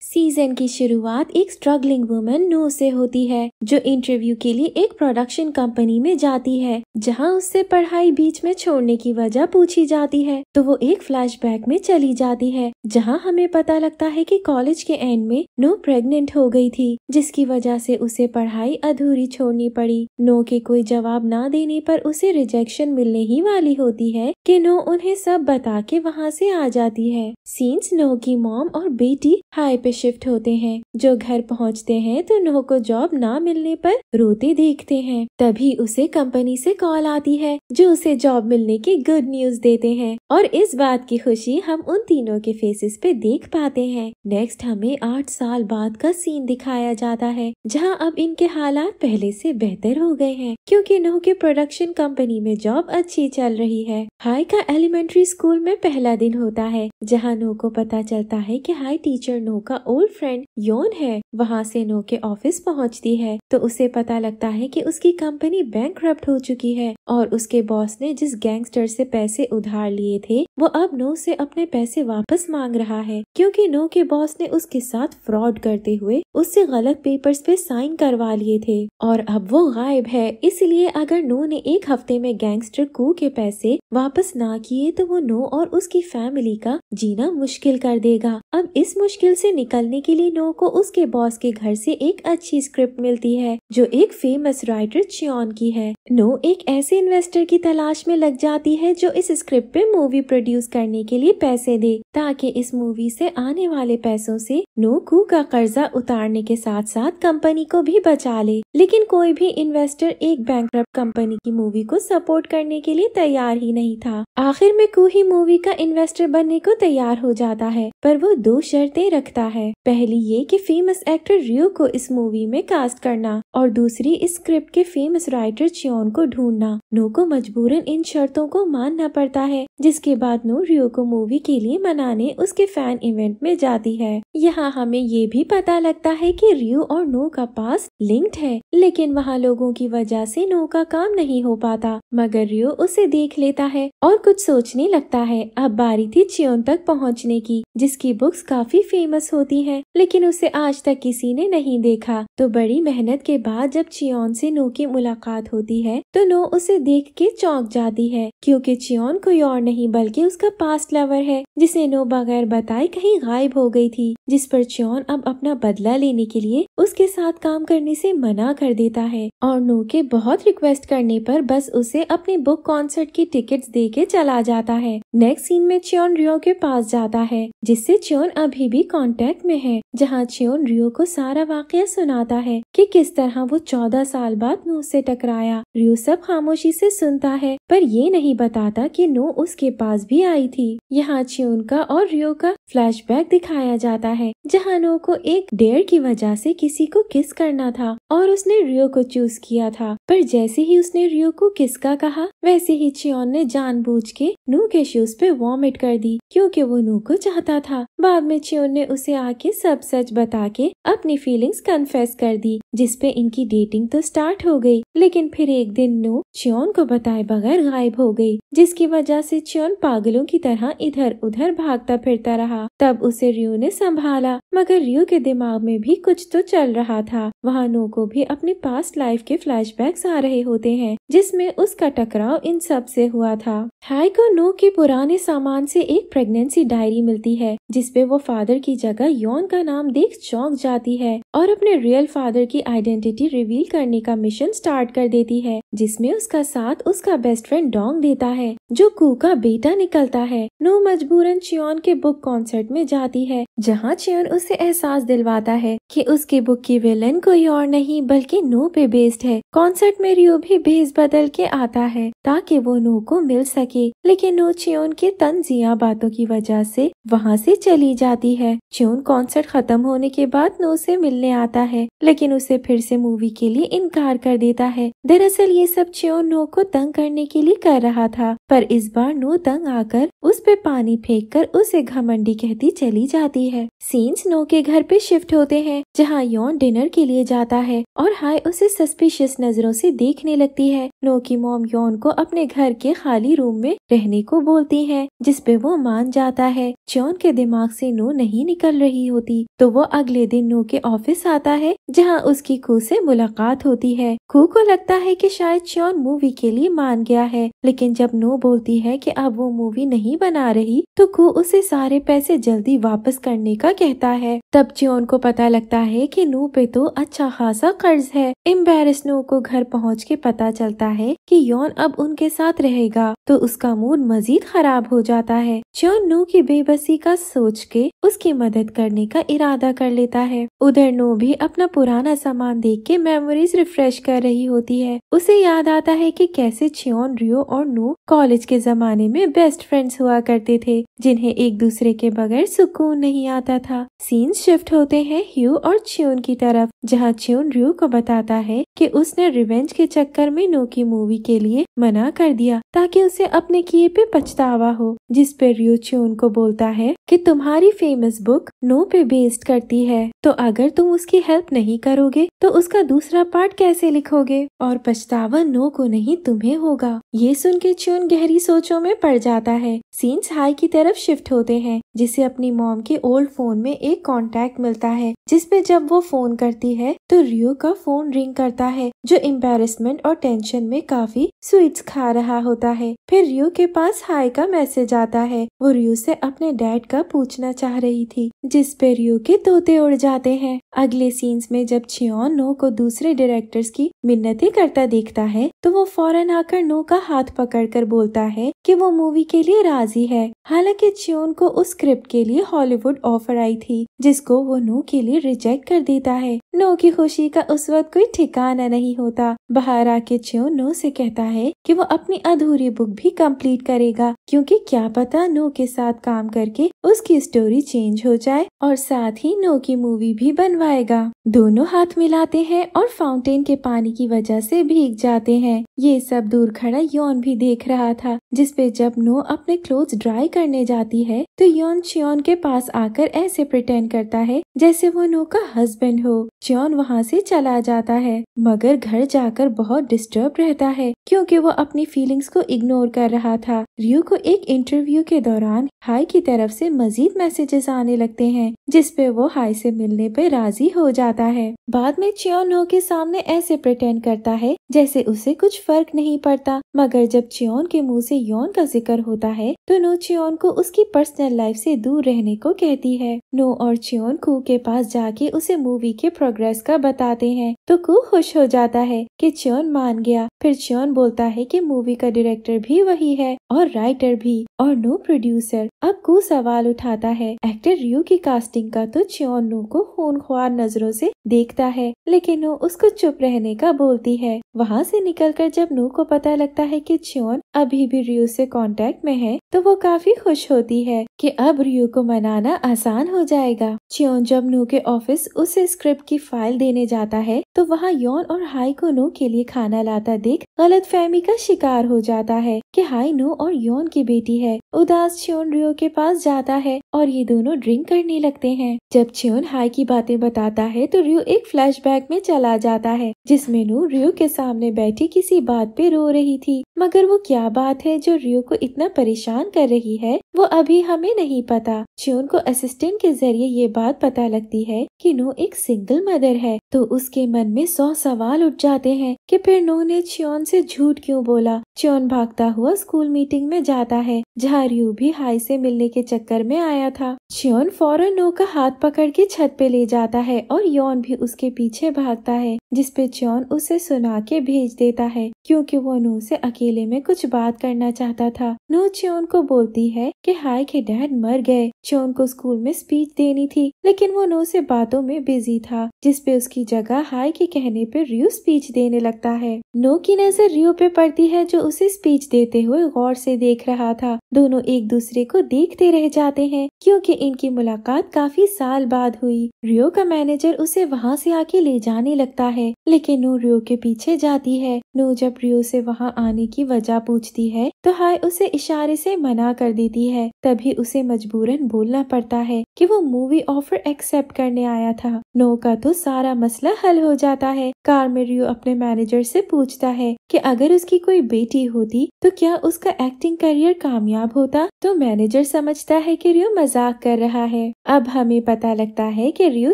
Season की शुरुआत एक स्ट्रगलिंग वुमन नो से होती है जो इंटरव्यू के लिए एक प्रोडक्शन कंपनी में जाती है जहां उससे पढ़ाई बीच में छोड़ने की वजह पूछी जाती है। तो वो एक फ्लैशबैक में चली जाती है जहां हमें पता लगता है कि कॉलेज के एंड में नो प्रेग्नेंट हो गई थी, जिसकी वजह से उसे पढ़ाई अधूरी छोड़नी पड़ी। नो के कोई जवाब ना देने पर उसे रिजेक्शन मिलने ही वाली होती है कि नो उन्हें सब बता के वहाँ से आ जाती है। सीन्स नो की मॉम और बेटी हाई पे शिफ्ट होते हैं। जो घर पहुँचते हैं तो नो को जॉब ना मिलने पर रोते देखते हैं। तभी उसे कंपनी से कॉल आती है जो उसे जॉब मिलने की गुड न्यूज देते हैं और इस बात की खुशी हम उन तीनों के फेसेस पे देख पाते हैं। नेक्स्ट हमें 8 साल बाद का सीन दिखाया जाता है जहां अब इनके हालात पहले से बेहतर हो गए हैं क्योंकि नो के प्रोडक्शन कंपनी में जॉब अच्छी चल रही है। हाई का एलिमेंट्री स्कूल में पहला दिन होता है जहां नो को पता चलता है कि हाई टीचर नो का ओल्ड फ्रेंड योन है। वहां से नो के ऑफिस पहुंचती है तो उसे पता लगता है कि उसकी कंपनी बैंकरप्ट हो चुकी है और उसके बॉस ने जिस गैंगस्टर से पैसे उधार लिए थे वो अब नो से अपने पैसे वापस मांग रहा है क्योंकि नो के बॉस ने उसके साथ फ्रॉड करते हुए उससे गलत पेपर्स पे साइन करवा लिए थे और अब वो गायब है। इसलिए अगर नो ने एक हफ्ते में गैंगस्टर कू के पैसे वापस ना किए तो वो नो और उसकी फैमिली का जीना मुश्किल कर देगा। अब इस मुश्किल से निकलने के लिए नो को उसके बॉस के घर से एक अच्छी स्क्रिप्ट मिलती है जो एक फेमस राइटर चियोन की है। नो एक ऐसे इन्वेस्टर की तलाश में लग जाती है जो इस स्क्रिप्ट पे मूवी प्रोड्यूस करने के लिए पैसे दे ताकि इस मूवी से आने वाले पैसों से नो कू का कर्जा उतारने के साथ साथ कंपनी को भी बचा ले। लेकिन कोई भी इन्वेस्टर एक बैंकरप्ट कंपनी की मूवी को सपोर्ट करने के लिए तैयार ही नहीं था। आखिर में कू ही मूवी का इन्वेस्टर बनने को तैयार हो जाता है पर वो 2 शर्तें रखता है। पहली ये कि फेमस एक्टर रियो को इस मूवी में कास्ट करना और दूसरी इस स्क्रिप्ट के फेमस राइटर चियोन को ढूंढना। नो को मजबूरन इन शर्तों को मानना पड़ता है जिसके बाद नो रियो को मूवी के लिए मनाने उसके फैन इवेंट में जाती है। यहाँ हमें ये भी पता लगता है कि रियो और नो का पास लिंक्ड है लेकिन वहाँ लोगों की वजह से नो का काम नहीं हो पाता मगर रियो उसे देख लेता है और कुछ सोचने लगता है। अब बारी थी चियोन तक पहुँचने की जिसकी बुक्स काफी फेमस होती है लेकिन उसे आज तक किसी ने नहीं देखा। तो बड़ी मेहनत के बाद जब चियोन से नो की मुलाकात होती है तो नो उसे देख के चौंक जाती है क्योंकि चियोन कोई और नहीं बल्कि उसका पास्ट लवर है जिसे नो बगैर बताए कहीं गायब हो गई थी, जिस पर चियोन अब अपना बदला लेने के लिए उसके साथ काम करने से मना कर देता है और नो के बहुत रिक्वेस्ट करने पर बस उसे अपने बुक कॉन्सर्ट की टिकट्स दे के चला जाता है। नेक्स्ट सीन में चियोन रियो के पास जाता है जिससे चियोन अभी भी कांटेक्ट में है जहां चियोन रियो को सारा वाकया सुनाता है कि किस तरह वो 14 साल बाद नो से टकराया। रियो सब खामोशी से सुनता है पर ये नहीं बताता कि नो उसके पास भी आई थी। यहाँ चियोन का और रियो का फ्लैशबैक दिखाया जाता है जहाँ नो को एक डेयर की वजह से किसी को किस करना था और उसने रियो को चूज किया था पर जैसे ही उसने रियो को किस का कहा वैसे ही चियोन ने जानबूझ के नो के शूज पे वॉमिट कर दी क्योंकि वो नो को चाहता था। बाद में चियोन ने उसे आके सब सच बता के अपनी फीलिंग्स कन्फेस कर दी जिसपे इनकी डेटिंग तो स्टार्ट हो गई। लेकिन फिर एक दिन नो चियोन को बताए बगैर गायब हो गई जिसकी वजह से चियोन पागलों की तरह इधर उधर भागता फिरता रहा। तब उसे रियो ने संभाला मगर रियो के दिमाग में भी कुछ तो चल रहा था। वहाँ नो को भी अपनी पास्ट लाइफ के फ्लैशबैक्स आ रहे होते हैं जिसमें उसका टकराव इन सब से हुआ था। हाई को नो के पुराने सामान से एक प्रेगनेंसी डायरी मिलती है जिसपे वो फादर की जगह योन का नाम देख चौंक जाती है और अपने रियल फादर की आइडेंटिटी रिवील करने का मिशन स्टार्ट कर देती है जिसमें उसका साथ उसका बेस्ट फ्रेंड डोंग देता है जो कू का बेटा निकलता है। नो मजबूरन चियोन के बुक कॉन्सर्ट में जाती है जहाँ चियोन उसे एहसास दिलवाता है कि उसकी बुक की विलन कोई और नहीं बल्कि नो पे बेस्ड है। कॉन्सर्ट में रियो भी भेस बदल के आता है ताकि वो नो को मिल सके लेकिन नो चियोन के तंजिया बातों की वजह से वहाँ से चली जाती है। चियोन कॉन्सर्ट खत्म होने के बाद नो से मिलने मिलने आता है, लेकिन उसे फिर से मूवी के लिए इनकार कर देता है। दरअसल ये सब च्योन नो को तंग करने के लिए कर रहा था, पर इस बार नो तंग आकर उस पे पानी फेंककर उसे घमंडी कहती चली जाती है। सीन्स नो के घर पे शिफ्ट होते हैं, जहाँ योन डिनर के लिए जाता है और हाय उसे सस्पिशियस नजरों से देखने लगती है। नो की मॉम योन को अपने घर के खाली रूम में रहने को बोलती है, जिसपे वो मान जाता है। च्योन के दिमाग से नो नहीं निकल रही होती, तो वो अगले दिन नो के ऑफिस आता है, जहाँ उसकी कू से मुलाकात होती है। कू को लगता है कि शायद च्योन मूवी के लिए मान गया है, लेकिन जब नो बोलती है कि अब वो मूवी नहीं बना रही, तो कू उसे सारे पैसे जल्दी वापस करने का कहता है। तब च्योन को पता लगता है कि नो पे तो अच्छा खासा कर्ज है। एम्बेरस नो को घर पहुँच के पता चलता है कि योन अब उनके साथ रहेगा, तो उसका मूड मजीद खराब हो जाता है। च्योन नो की बेबसी का सोच के उसकी मदद करने का इरादा कर लेता है। उधर नो भी अपना पुराना सामान देख के मेमोरीज रिफ्रेश कर रही होती है। उसे याद आता है कि कैसे च्योन, रियो और नो कॉलेज के जमाने में बेस्ट फ्रेंड्स हुआ करते थे, जिन्हें एक दूसरे के बगैर सुकून नहीं आता था। सीन शिफ्ट होते हैं ह्यू और च्योन की तरफ, जहाँ च्योन रियो को बताता है कि उसने रिवेंज के चक्कर में नो की मूवी के लिए मना कर दिया, ताकि उसे अपने किए पे पछतावा हो। जिस पे रियो च्योन को बोलता है कि तुम्हारी फेमस बुक नो पे बेस्ड करती है, तो अगर तुम उसकी हेल्प नहीं करोगे तो उसका दूसरा पार्ट कैसे लिखोगे, और पछतावा नो को नहीं तुम्हें होगा। ये सुन के च्योन गहरी सोचों में पड़ जाता है। सीन्स हाई की तरफ शिफ्ट होते हैं, जिसे अपनी मॉम के ओल्ड फोन में एक कॉन्टैक्ट मिलता है, जिसपे जब वो फोन करती है तो रियो का फोन रिंग करता है, जो एम्बैरेसमेंट और टेंशन में काफी स्वीट्स खा रहा होता है। फिर रियो के पास हाई का मैसेज आता है। वो रियो से अपने डैड का पूछना चाह रही थी, जिस पे रियो के तोते उड़ जाते हैं। अगले सीन्स में जब च्योन नो को दूसरे डायरेक्टर्स की मिन्नतें करता देखता है, तो वो फौरन आकर नो का हाथ पकड़कर बोलता है कि वो मूवी के लिए राजी है। हालांकि च्योन को उस स्क्रिप्ट के लिए हॉलीवुड ऑफर आई थी, जिसको वो नो के लिए रिजेक्ट कर देता है। नो की खुशी का उस वक्त कोई ठिकाना नहीं होता। बाहर आके च्योन नो से कहता है कि वो अपनी अधूरी बुक भी कंप्लीट करेगा, क्योंकि क्या पता नो के साथ काम करके उसकी स्टोरी चेंज हो जाए, और साथ ही नो की मूवी भी बनवाएगा। दोनों हाथ मिलाते हैं और फाउंटेन के पानी की वजह से भीग जाते हैं। ये सब दूर खड़ा योन भी देख रहा था, जिसपे जब नो अपने क्लोथ्स ड्राई करने जाती है, तो योन च्योन के पास आकर ऐसे प्रिटेंड करता है जैसे वो नो का हस्बैंड हो। च्योन वहाँ से चला जाता है, मगर घर जाकर बहुत डिस्टर्ब रहता है, क्योंकि वो अपनी फीलिंग्स को इग्नोर कर रहा था। रियो को एक इंटरव्यू के दौरान हाई की तरफ से मजीद मैसेजेस आने लगते हैं, जिसपे वो हाई से मिलने पे राजी हो जाता है। बाद में च्योन नो के सामने ऐसे प्रिटेंड करता है जैसे उसे कुछ फर्क नहीं पड़ता, मगर जब च्योन के मुंह से योन का जिक्र होता है, तो नो च्योन को उसकी पर्सनल लाइफ से दूर रहने को कहती है। नो और च्योन कू के पास जाके उसे मूवी के प्रोग्रेस का बताते हैं, तो कू खुश हो जाता है कि च्योन मान गया। फिर च्योन बोलता है कि मूवी का डायरेक्टर भी वही है और राइटर भी, और नो प्रोड्यूसर। अब कू सवाल उठाता है एक्टर रियो की कास्टिंग का, तो च्योन नो को खूनख्वार नजरों से देखता है, लेकिन नो उसको चुप रहने का बोलती है। वहाँ से निकलकर जब नो को पता लगता है कि च्योन अभी भी रियो से कांटेक्ट में है, तो वो काफी खुश होती है कि अब रियो को मनाना आसान हो जाएगा। च्योन जब नो के ऑफिस उसे स्क्रिप्ट की फाइल देने जाता है, तो वहाँ योन और हाई को नो के लिए खाना लाता देख गलतफहमी का शिकार हो जाता है कि हाई नो और योन की बेटी है। उदास च्योन रियो के पास जाता है और ये दोनों ड्रिंक करने लगते हैं। जब च्योन हाई की बातें बताता है, तो रियो एक फ्लैशबैक में चला जाता है, जिसमें नो रियो के सामने बैठी किसी बात पे रो रही थी, मगर वो क्या बात है जो रियो को इतना परेशान कर रही है, वो अभी हमें नहीं पता। च्योन को असिस्टेंट के जरिए ये बात पता लगती है कि नो एक सिंगल मदर है, तो उसके मन में 100 सवाल उठ जाते हैं कि फिर नो ने च्योन से झूठ क्यों बोला। च्योन भागता हुआ स्कूल मीटिंग में जाता है, जहाँ रियो भी हाई से मिलने के चक्कर में आया था। च्योन फौरन नो का हाथ पकड़ के छत पे ले जाता है और योन भी उसके पीछे भागता है, जिसपे च्योन उसे सुना के भेज देता है, क्योंकि वो नो से अकेले में कुछ बात करना चाहता था। नो च्योन को बोलती है कि हाई के डैड मर गए। च्योन को स्कूल में स्पीच देनी थी, लेकिन वो नो से बातों में बिजी था, जिसपे उसकी जगह हाई के कहने पे रियो स्पीच देने लगता है। नो की नजर रियो पे पड़ती है जो उसे स्पीच देते हुए गौर से देख रहा था। दोनों एक दूसरे को देखते रह जाते हैं क्योंकि इनकी मुलाकात काफी साल बाद हुई। रियो का मैनेजर उसे वहाँ से आके ले जाने लगता है, लेकिन नो रियो के पीछे जाती है। नो जब रियो से वहाँ आने की वजह पूछती है तो हाय उसे इशारे से मना कर देती है। तभी उसे मजबूरन बोलना पड़ता है कि वो मूवी ऑफर एक्सेप्ट करने आया था। नो का तो सारा मसला हल हो जाता है। कार में रियो अपने मैनेजर से पूछता है कि अगर उसकी कोई बेटी होती तो क्या उसका एक्टिंग करियर कामयाब होता। तो मैनेजर समझता है कि रियो मजाक कर रहा है। अब हमें पता लगता है कि रियो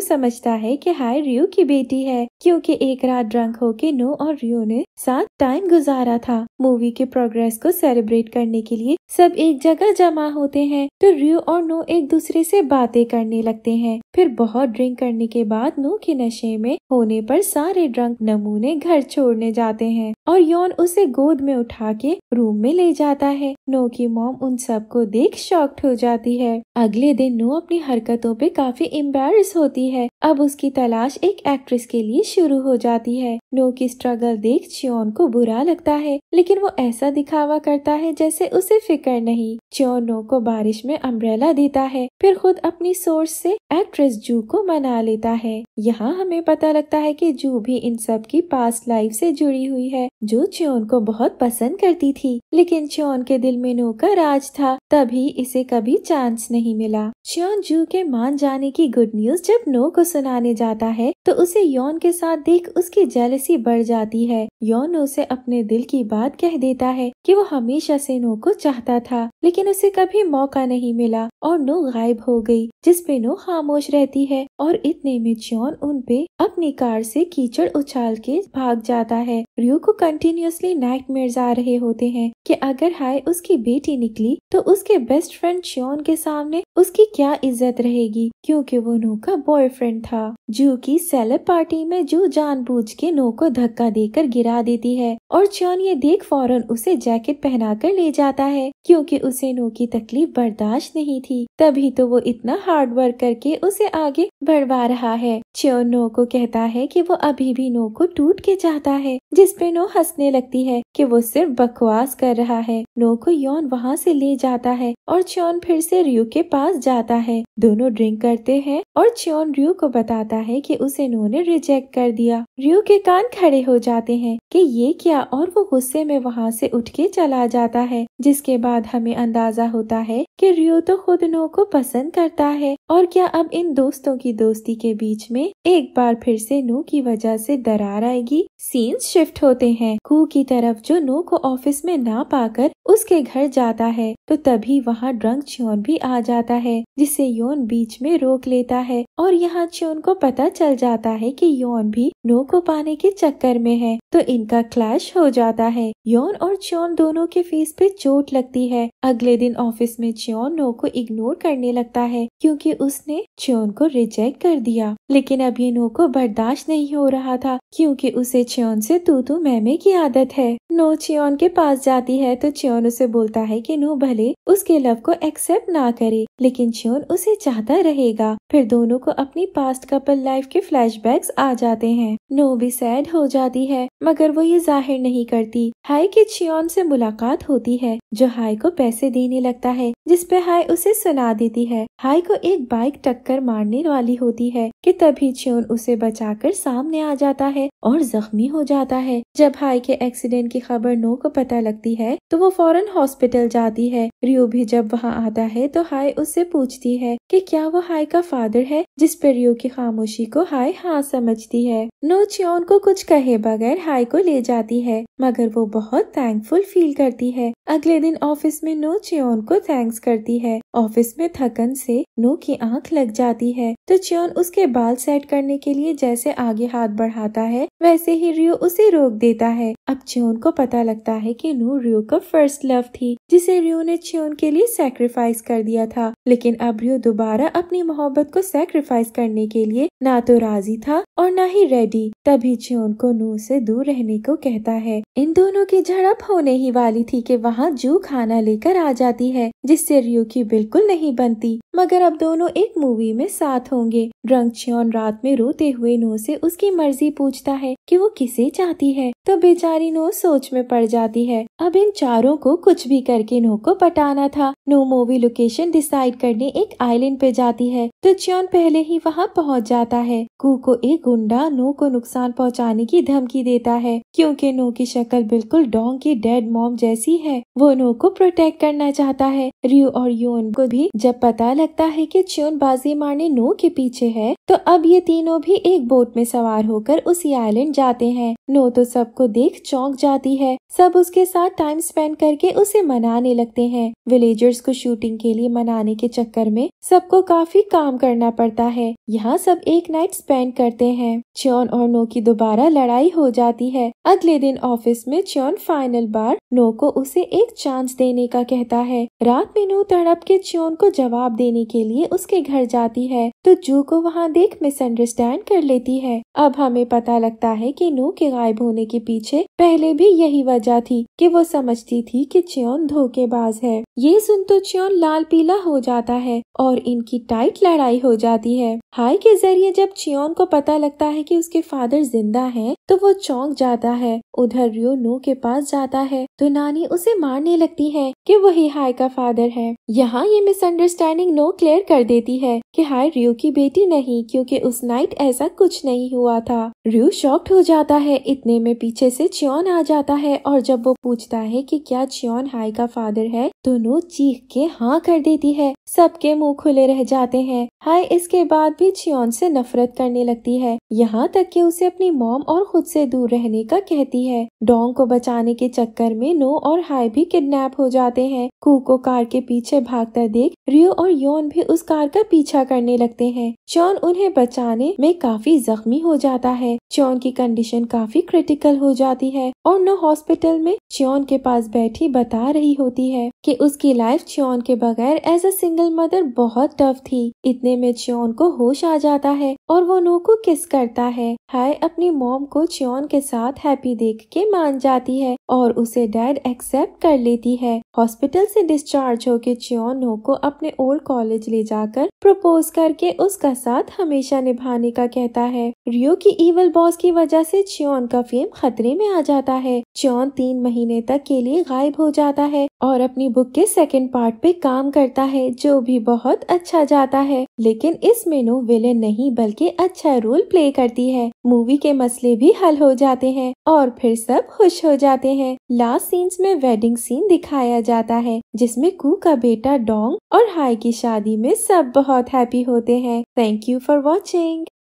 समझता है कि हाय रियो की बेटी है, क्योंकि एक रात ड्रंक होके नो और रियो ने साथ टाइम गुजारा था। मूवी के प्रोग्रेस को सेलिब्रेट करने के लिए सब एक जगह जमा होते हैं तो रियो और नो एक दूसरे से बातें करने लगते हैं। फिर बहुत ड्रिंक करने के बाद नो के नशे में होने पर सारे ड्रंक नमूने घर छोड़ने जाते हैं और यौन उसे गोद में उठा के रूम में ले जाता है। नो की मॉम उन सब को देख शॉक्ड हो जाती है। अगले दिन नो अपनी हरकतों पे काफी एम्बैरस होती है। अब उसकी तलाश एक एक्ट्रेस के लिए शुरू हो जाती है। नो की स्ट्रगल देख च्योन को बुरा लगता है, लेकिन वो ऐसा दिखावा करता है जैसे उसे फिक्र नहीं। च्योन नो को बारिश में अम्ब्रेला देता है, फिर खुद अपनी सोर्स से एक्ट्रेस जू को मना लेता है। यहाँ हमें पता लगता है कि जू भी इन सब की पास्ट लाइफ से जुड़ी हुई है, जो च्योन को बहुत पसंद करती थी। लेकिन च्योन के दिल में नो का राज था, तभी इसे कभी चांस नहीं मिला। च्योन जू के मान जाने की गुड न्यूज जब नो को सुनाने जाता है तो उसे यौन के साथ देख उसकी जेलसी बढ़ जाती है। यौन उसे अपने दिल की बात कह देता है कि वो हमेशा से नो को चाहता था, लेकिन उसे कभी मौका नहीं मिला और नो गायब हो गई, जिस पे नो खामोश रहती है। और इतने में च्योन उन पे अपनी कार से कीचड़ उछाल के भाग जाता है। रियो को कंटिन्यूअसली नाइटमेयर्स आ रहे होते हैं कि अगर हाय उसकी बेटी निकली तो उसके बेस्ट फ्रेंड च्योन के सामने उसकी क्या इज्जत रहेगी, क्योंकि वो नो का बॉयफ्रेंड था। जू की सेलेब पार्टी में जू जानबूझ के नो को धक्का देकर गिरा देती है और च्योन ये देख फौरन उसे जैकेट पहनाकर ले जाता है, क्योंकि उसे नो की तकलीफ बर्दाश्त नहीं थी। तभी तो वो इतना हार्ड वर्क करके उसे आगे बढ़वा रहा है। च्योन नो को कहता है कि वो अभी भी नो को टूट के चाहता है, जिस पे नो हंसने लगती है कि वो सिर्फ बकवास कर रहा है। नो को यौन वहाँ से ले जाता है और च्योन फिर से रियो के पास जाता है। दोनों ड्रिंक करते हैं और च्योन रियो को बताता है कि उसे नो ने रिजेक्ट कर दिया। रियो के कान खड़े हो जाते हैं कि ये क्या, और वो गुस्से में वहाँ से उठ के चला जाता है। जिसके बाद हमें अंदाजा होता है कि रियो तो खुद नो को पसंद करता है। और क्या अब इन दोस्तों की दोस्ती के बीच में एक बार फिर से नो की वजह से दरार आएगी। सीन्स शिफ्ट होते हैं कू की तरफ, जो नो को ऑफिस में ना पाकर उसके घर जाता है तो तभी वहाँ ड्रंक च्योन भी आ जाता है, जिसे यौन बीच में रोक लेता है। और यहाँ च्योन को पता चल जाता है कि यौन भी नो को पाने के चक्कर में है, तो इनका क्लैश हो जाता है। यौन और च्योन दोनों के फेस पे चोट लगती है। अगले दिन ऑफिस में च्योन नो को इग्नोर करने लगता है क्योंकि उसने च्योन को रिजेक्ट कर दिया। लेकिन अब ये नो को बर्दाश्त नहीं हो रहा था, क्योंकि उसे च्योन से तू मैमे की आदत है। नो च्योन के पास जाती है तो च्योन उसे बोलता है कि नो भले उसके लव को एक्सेप्ट ना करे, लेकिन च्योन उसे चाहता रहेगा। फिर दोनों को अपनी पास्ट कपल लाइफ के फ्लैशबैक्स आ जाते हैं। नो भी सैड हो जाती है, मगर वो ये जाहिर नहीं करती। हाय की च्योन से मुलाकात होती है, जो हाय को पैसे देने लगता है, जिसपे हाय उसे सुना देती है। हाय को एक बाइक टक्कर मारने वाली होती है कि तभी च्योन उसे बचाकर सामने आ जाता है और जख्मी हो जाता है। जब हाय के एक्सीडेंट की खबर नो को पता लगती है तो वो फौरन हॉस्पिटल जाती है। रियो भी जब वहाँ आता है तो हाय उससे पूछती है कि क्या वो हाय का फादर है, जिस पर रियो की खामोशी को हाय हाँ समझती है। नो च्योन को कुछ कहे बगैर हाय को ले जाती है, मगर वो बहुत थैंकफुल फील करती है। अगले दिन ऑफिस में नो च्योन को थैंक्स करती है। ऑफिस में थकन से नो की आंख लग जाती है तो च्योन उसके बाल सेट करने के लिए जैसे आगे हाथ बढ़ाता है, वैसे ही रियो उसे रोक देता है। अब च्योन को पता लगता है कि नो रियो का फर्स्ट लव थी, जिसे रियो ने च्योन के लिए सैक्रिफाइस कर दिया था। लेकिन अब रियो दोबारा अपनी मोहब्बत को सैक्रिफाइस करने के लिए ना तो राजी था और न ही रेडी। तभी च्योन को नू से दूर रहने को कहता है। इन दोनों की झड़प होने ही वाली थी कि वहाँ जू खाना लेकर आ जाती है, जिससे रियो की बिल्कुल नहीं बनती। मगर अब दोनों एक मूवी में साथ होंगे। ड्रंक च्योन रात में रोते हुए नो से उसकी मर्जी पूछता है कि वो किसे चाहती है, तो बेचारी नो सोच में पड़ जाती है। अब इन चारों को कुछ भी करके नो को पटाना था। नो मूवी लोकेशन डिसाइड करने एक आइलैंड पे जाती है, तो च्योन पहले ही वहाँ पहुँच जाता है। कू को एक गुंडा नो को नुकसान पहुँचाने की धमकी देता है, क्योंकि नो की शक्ल बिल्कुल डोंग की डेड मॉम जैसी है। वो नो को प्रोटेक्ट करना चाहता है। रियो और योन को भी जब पता लगता है कि च्योन बाजी मारने नो के पीछे है, तो अब ये तीनों भी एक बोट में सवार होकर उसी आइलैंड जाते हैं। नो तो सबको देख चौंक जाती है। सब उसके साथ टाइम स्पेंड करके उसे मनाने लगते हैं। विलेजर्स को शूटिंग के लिए मनाने के चक्कर में सबको काफी काम करना पड़ता है। यहाँ सब एक नाइट स्पेंड करते हैं। च्योन और नो की दोबारा लड़ाई हो जाती है। अगले दिन ऑफिस में च्योन फाइनल बार नो को उसे एक चांस देने का कहता है। रात में नो तड़प के च्योन को जवाब देने के लिए उसके घर जाती है, तो जू को वहाँ देख मिसअंडरस्टैंड कर लेती है। अब हमें पता लगता है कि नो के गायब होने के पीछे पहले भी यही वजह थी कि वो समझती थी कि च्योन धोखेबाज है। ये सुन तो च्योन लाल पीला हो जाता है और इनकी टाइट लड़ाई हो जाती है। हाई के जरिए जब च्योन को पता लगता है कि उसके फादर जिंदा हैं, तो वो चौंक जाता है। उधर रियो नो के पास जाता है, तो नानी उसे मारने लगती है कि वही हाई का फादर है। यहाँ ये मिसअंडरस्टैंडिंग नो क्लियर कर देती है कि हाई रियो की बेटी नहीं, क्योंकि उस नाइट ऐसा कुछ नहीं हुआ था। रियो शॉक्ड हो जाता है। इतने में पीछे से च्योन आ जाता है और जब वो पूछता है कि क्या च्योन हाई का फादर है, तो नो चीख के हाँ कर देती है। सबके मुंह खुले रह जाते हैं। हाई इसके बाद भी च्योन से नफरत करने लगती है, यहाँ तक कि उसे अपनी मॉम और खुद से दूर रहने का कहती है। डोंग को बचाने के चक्कर में नो और हाई भी किडनैप हो जाते हैं। कू को कार के पीछे भागता देख रियो और योन भी उस कार का पीछा करने लगते हैं। च्योन उन्हें बचाने में काफी जख्मी हो जाता है। च्योन की कंडीशन काफी क्रिटिकल हो जाती है और नो हॉस्पिटल में च्योन के पास बैठी बता रही होती है कि उसकी लाइफ च्योन के बगैर एज अ सिंगल मदर बहुत टफ थी। इतने में च्योन को होश आ जाता है और वो नो को किस करता है। हाय अपनी मॉम को च्योन के साथ हैप्पी देख के मान जाती है और उसे डैड एक्सेप्ट कर लेती है। हॉस्पिटल से डिस्चार्ज होके च्योन नो को अपने ओल्ड कॉलेज ले जाकर प्रपोज करके उसका साथ हमेशा निभाने का कहता है। रियो की इवल बॉस की वजह से च्योन का फेम खतरे में आ जाता है। च्योन 3 महीने तक के लिए गायब हो जाता है और अपनी बुक के सेकंड पार्ट पे काम करता है, जो भी बहुत अच्छा जाता है। लेकिन इसमें नो विलेन नहीं बल्कि अच्छा रोल प्ले करती है। मूवी के मसले भी हल हो जाते हैं और फिर सब खुश हो जाते हैं। लास्ट सीन्स में वेडिंग सीन दिखाया जाता है, जिसमें कू का बेटा डोंग और हाई की शादी में सब बहुत हैप्पी होते हैं। Thank you for watching.